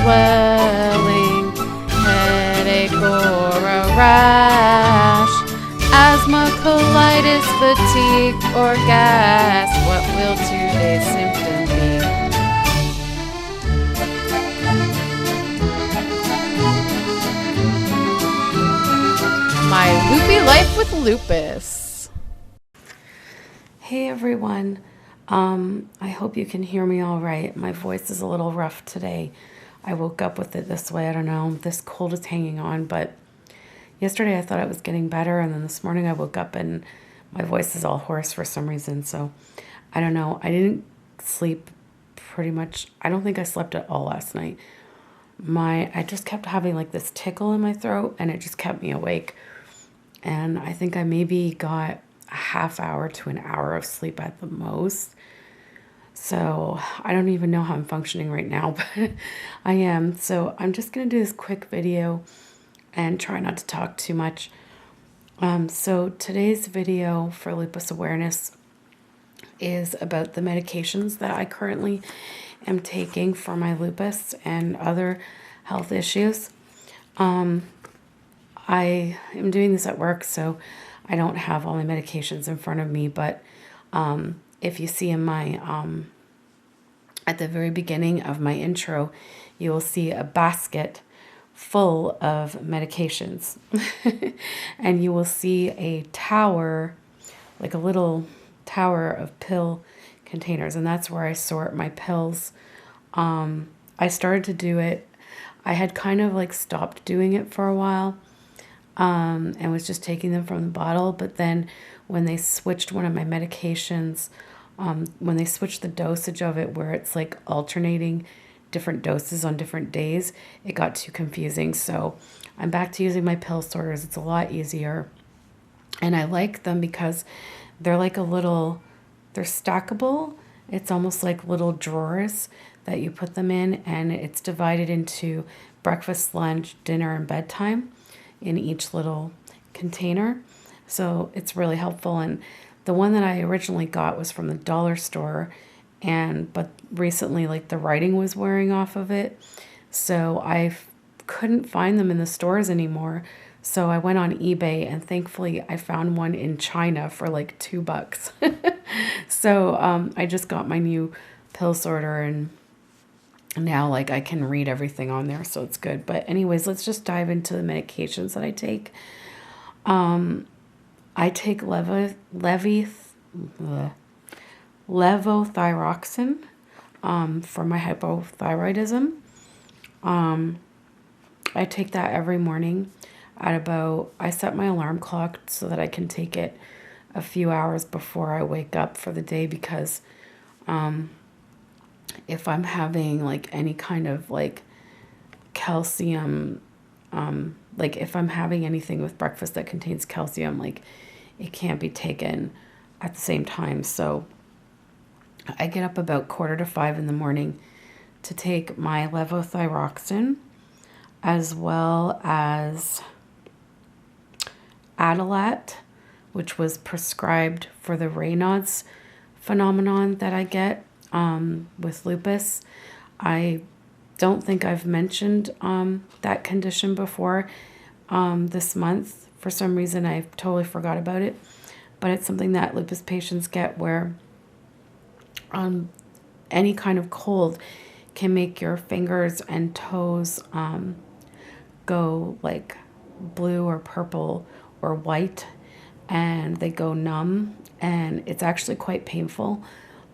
swelling, headache or a rash, asthma, colitis, fatigue or gas. What will today's symptom be? My loopy life with lupus. Hey everyone. I hope you can hear me all right. My voice is a little rough today. I woke up with it this way. I don't know. This cold is hanging on, but yesterday I thought it was getting better, and then this morning I woke up and my voice is all hoarse for some reason. So I don't know. I didn't sleep pretty much. I don't think I slept at all last night. I just kept having like this tickle in my throat, and it just kept me awake. And I think I maybe got a half hour to an hour of sleep at the most. So I don't even know how I'm functioning right now, but I am. So I'm just going to do this quick video and try not to talk too much. So today's video for lupus awareness is about the medications that I currently am taking for my lupus and other health issues. I am doing this at work, so I don't have all my medications in front of me, but if you see in my, at the very beginning of my intro, you will see a basket full of medications. And you will see a tower, like a little tower of pill containers, and that's where I sort my pills. I started to do it. I had kind of like stopped doing it for a while. And was just taking them from the bottle. But then when they switched one of my medications, when they switched the dosage of it where it's like alternating different doses on different days, it got too confusing. So I'm back to using my pill sorters. It's a lot easier. And I like them because they're like they're stackable. It's almost like little drawers that you put them in, and it's divided into breakfast, lunch, dinner, and bedtime in each little container. So it's really helpful. And the one that I originally got was from the dollar store, but recently like the writing was wearing off of it, so I couldn't find them in the stores anymore. So I went on eBay, and thankfully I found one in China for like $2. So I just got my new pill sorter, and now like I can read everything on there, so it's good. But anyways, let's just dive into the medications that I take. I take levothyroxine for my hypothyroidism. I take that every morning at I set my alarm clock so that I can take it a few hours before I wake up for the day, because if I'm having like any kind of like calcium, like if I'm having anything with breakfast that contains calcium, like it can't be taken at the same time. So I get up about 4:45 in the morning to take my levothyroxine, as well as Adalat, which was prescribed for the Raynaud's phenomenon that I get with lupus. I don't think I've mentioned that condition before this month. For some reason, I totally forgot about it. But it's something that lupus patients get where any kind of cold can make your fingers and toes go like blue or purple or white, and they go numb, and it's actually quite painful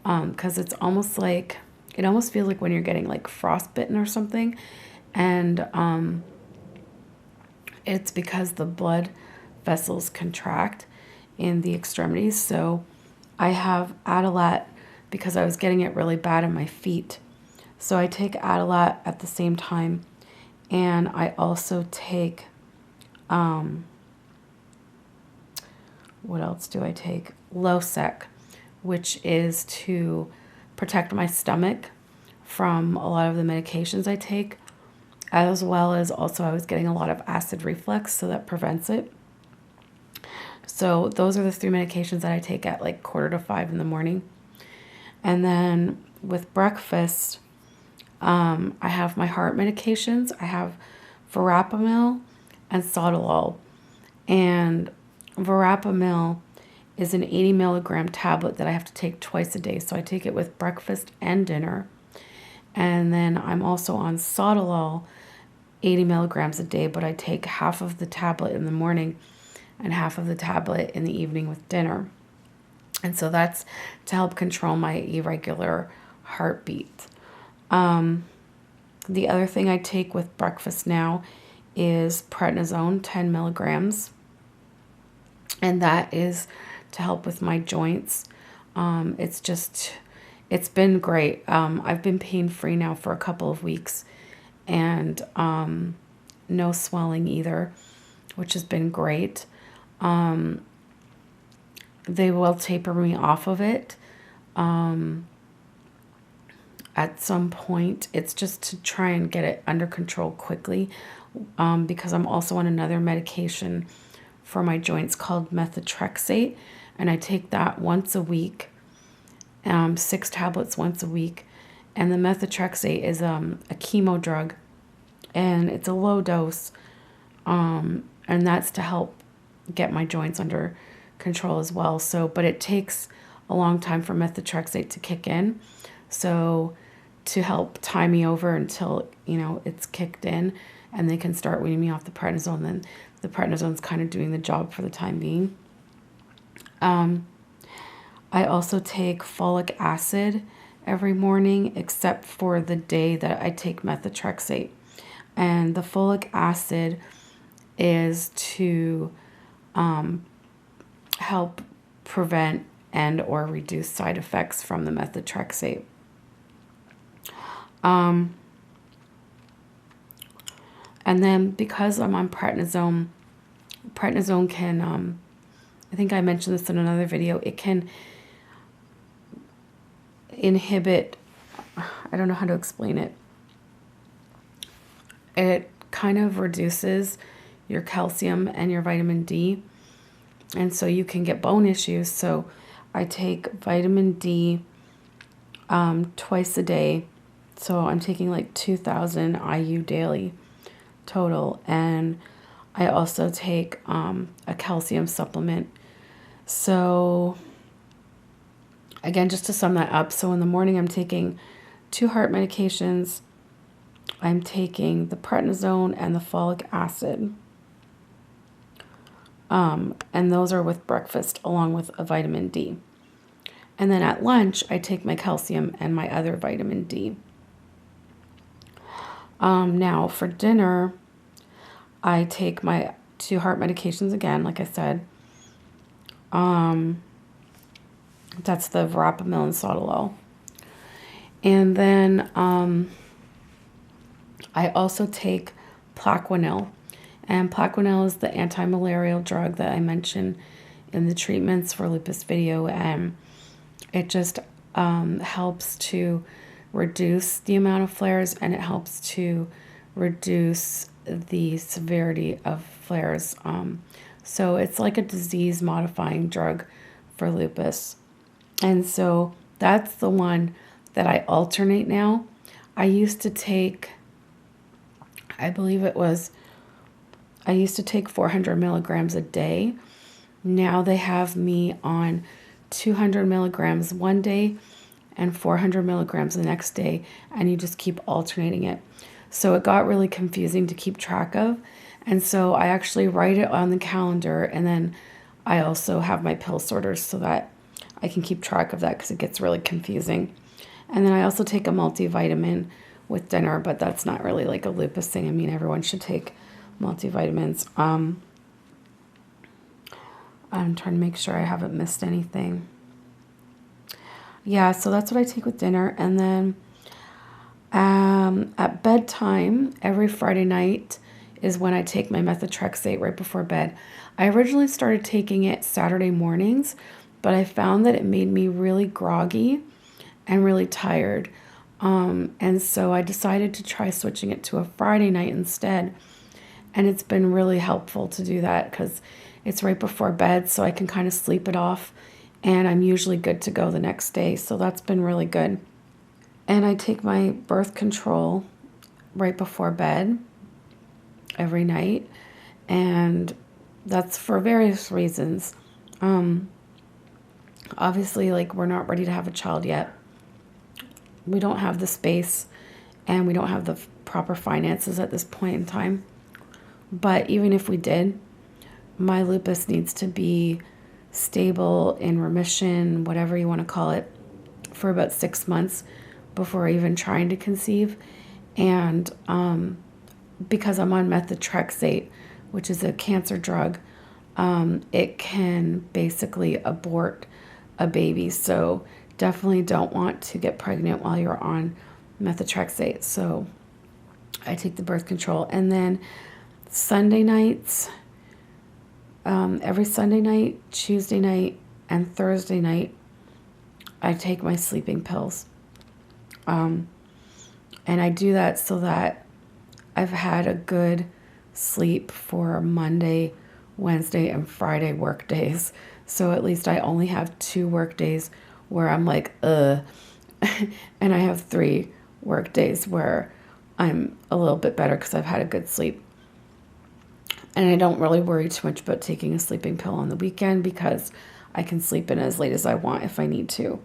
because it's almost like, it almost feels like when you're getting like frostbitten or something. And it's because the blood vessels contract in the extremities. So I have Adalat because I was getting it really bad in my feet. So I take Adalat at the same time, and I also take, what else do I take? Losec, which is to protect my stomach from a lot of the medications I take, as well as also I was getting a lot of acid reflux, so that prevents it. So those are the 3 medications that I take at like 4:45 in the morning. And then with breakfast, I have my heart medications. I have verapamil and sotalol. And verapamil is an 80 milligram tablet that I have to take twice a day. So I take it with breakfast and dinner. And then I'm also on sotalol, 80 milligrams a day, but I take half of the tablet in the morning and half of the tablet in the evening with dinner. And so that's to help control my irregular heartbeat. The other thing I take with breakfast now is prednisone, 10 milligrams. And that is to help with my joints. It's been great. I've been pain-free now for a couple of weeks, and no swelling either, which has been great. They will taper me off of it at some point. It's just to try and get it under control quickly, because I'm also on another medication for my joints called methotrexate, and I take that once a week, 6 tablets once a week. And the methotrexate is a chemo drug, and it's a low dose, and that's to help get my joints under control as well. So, but it takes a long time for methotrexate to kick in. So to help tie me over until, it's kicked in and they can start weaning me off the prednisone, then the prednisone's kind of doing the job for the time being. I also take folic acid every morning, except for the day that I take methotrexate. And the folic acid is to help prevent and or reduce side effects from the methotrexate. And then because I'm on prednisone can, I think I mentioned this in another video, it can inhibit, I don't know how to explain it. It kind of reduces your calcium and your vitamin D. And so you can get bone issues. So I take vitamin D twice a day. So I'm taking like 2,000 IU daily total. And I also take a calcium supplement. So again, just to sum that up. So in the morning, I'm taking 2 heart medications. I'm taking the prednisone and the folic acid. And those are with breakfast along with a vitamin D. And then at lunch, I take my calcium and my other vitamin D. Now for dinner, I take my 2 heart medications again, like I said. That's the verapamil and sotalol. And then I also take Plaquenil. And Plaquenil is the anti-malarial drug that I mentioned in the treatments for lupus video. And it just helps to reduce the amount of flares, and it helps to reduce the severity of flares. So it's like a disease-modifying drug for lupus. And so that's the one that I alternate now. I used to take, I used to take 400 milligrams a day. Now they have me on 200 milligrams one day and 400 milligrams the next day, and you just keep alternating it. So it got really confusing to keep track of. And so I actually write it on the calendar, and then I also have my pill sorters so that I can keep track of that, because it gets really confusing. And then I also take a multivitamin with dinner, but that's not really like a lupus thing. I mean, everyone should take multivitamins. I'm trying to make sure I haven't missed anything. Yeah, so that's what I take with dinner. And then at bedtime, every Friday night is when I take my methotrexate right before bed. I originally started taking it Saturday mornings, but I found that it made me really groggy and really tired. And so I decided to try switching it to a Friday night instead. And it's been really helpful to do that, because it's right before bed, so I can kind of sleep it off, and I'm usually good to go the next day. So that's been really good. And I take my birth control right before bed every night. And that's for various reasons. Obviously, like, we're not ready to have a child yet. We don't have the space and we don't have the proper finances at this point in time. But even if we did, my lupus needs to be stable, in remission, whatever you want to call it, for about 6 months before even trying to conceive. And because I'm on methotrexate, which is a cancer drug, it can basically abort a baby. So definitely don't want to get pregnant while you're on methotrexate. So I take the birth control. And then Sunday nights, every Sunday night, Tuesday night, and Thursday night, I take my sleeping pills. And I do that so that I've had a good sleep for Monday, Wednesday, and Friday work days. So at least I only have 2 work days where I'm like, ugh. And I have 3 work days where I'm a little bit better because I've had a good sleep. And I don't really worry too much about taking a sleeping pill on the weekend because I can sleep in as late as I want if I need to.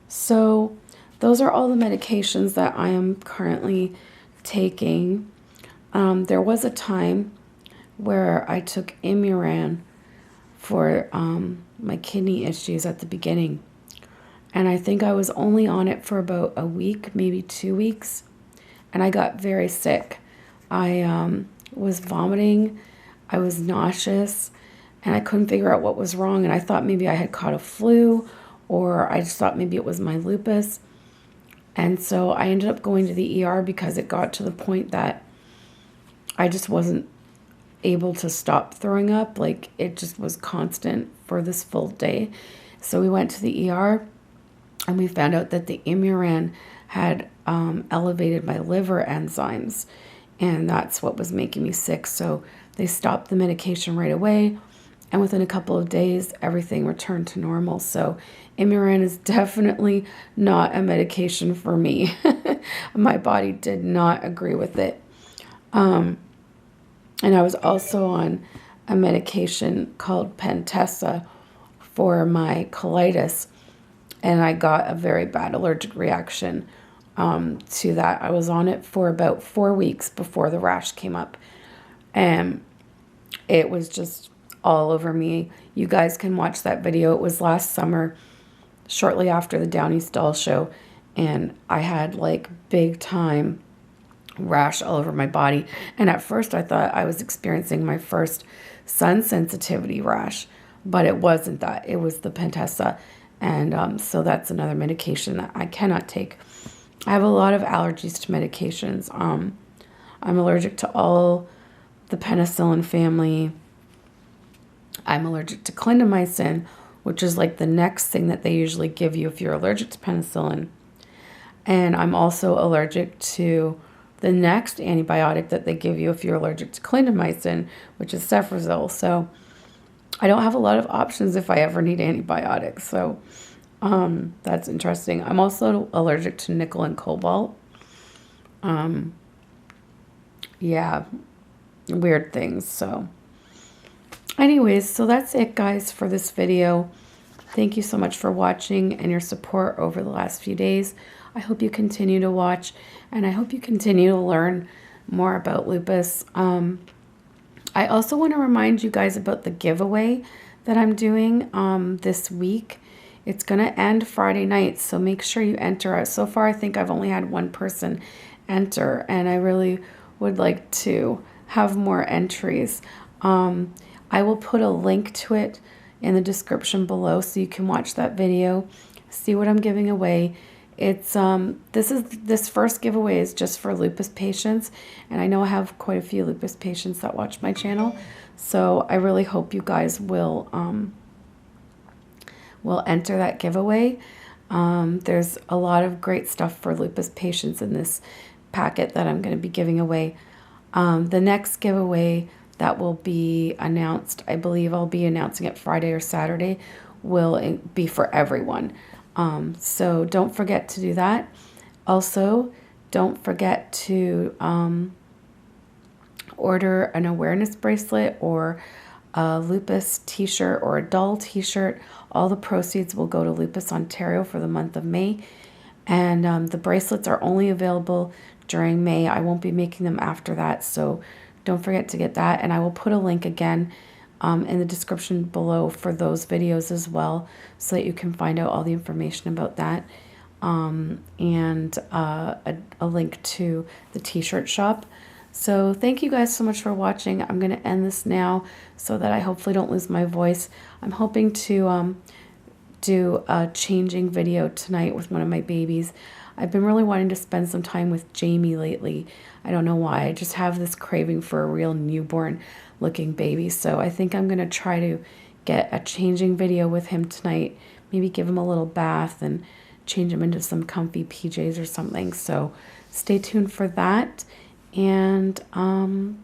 So those are all the medications that I am currently taking. There was a time where I took Imuran for my kidney issues at the beginning. And I think I was only on it for about a week, maybe 2 weeks. And I got very sick. I was vomiting. I was nauseous. And I couldn't figure out what was wrong. And I thought maybe I had caught a flu, or I just thought maybe it was my lupus. And so I ended up going to the ER because it got to the point that I just wasn't able to stop throwing up. Like, it just was constant for this full day. So we went to the ER and we found out that the Imuran had elevated my liver enzymes, and that's what was making me sick. So they stopped the medication right away, and within a couple of days, everything returned to normal. So Imuran is definitely not a medication for me. My body did not agree with it. And I was also on a medication called Pentessa for my colitis, and I got a very bad allergic reaction to that. I was on it for about 4 weeks before the rash came up, and it was just all over me. You guys can watch that video. It was last summer, shortly after the Downey's Doll show, and I had like big time rash all over my body. And at first I thought I was experiencing my first sun sensitivity rash, but it wasn't that. It was the Pentessa. And so that's another medication that I cannot take. I have a lot of allergies to medications. I'm allergic to all the penicillin family. I'm allergic to clindamycin, which is like the next thing that they usually give you if you're allergic to penicillin. And I'm also allergic to the next antibiotic that they give you if you're allergic to clindamycin, which is Cefrizil. So I don't have a lot of options if I ever need antibiotics. So that's interesting. I'm also allergic to nickel and cobalt. Yeah, weird things. So anyways, so that's it, guys, for this video. Thank you so much for watching and your support over the last few days. I hope you continue to watch, and I hope you continue to learn more about lupus. I also want to remind you guys about the giveaway that I'm doing this week. It's going to end Friday night, so make sure you enter. So far, I think I've only had 1 person enter, and I really would like to have more entries. I will put a link to it in the description below so you can watch that video, see what I'm giving away. It's this first giveaway is just for lupus patients, and I know I have quite a few lupus patients that watch my channel, so I really hope you guys will enter that giveaway. There's a lot of great stuff for lupus patients in this packet that I'm going to be giving away. The next giveaway that will be announced, I believe I'll be announcing it Friday or Saturday, will be for everyone. So don't forget to do that. Also, don't forget to order an awareness bracelet or a Lupus t-shirt or a doll t-shirt. All the proceeds will go to Lupus Ontario for the month of May. And the bracelets are only available during May. I won't be making them after that, so don't forget to get that. And I will put a link again in the description below for those videos as well, so that you can find out all the information about that. And a link to the t-shirt shop. So thank you guys so much for watching. I'm going to end this now so that I hopefully don't lose my voice. I'm hoping to do a changing video tonight with one of my babies. I've been really wanting to spend some time with Jamie lately. I don't know why. I just have this craving for a real newborn looking baby. So I think I'm going to try to get a changing video with him tonight. Maybe give him a little bath and change him into some comfy PJs or something. So stay tuned for that. And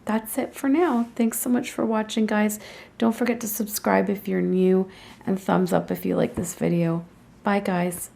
that's it for now. Thanks so much for watching, guys. Don't forget to subscribe if you're new, and thumbs up if you like this video. Bye, guys.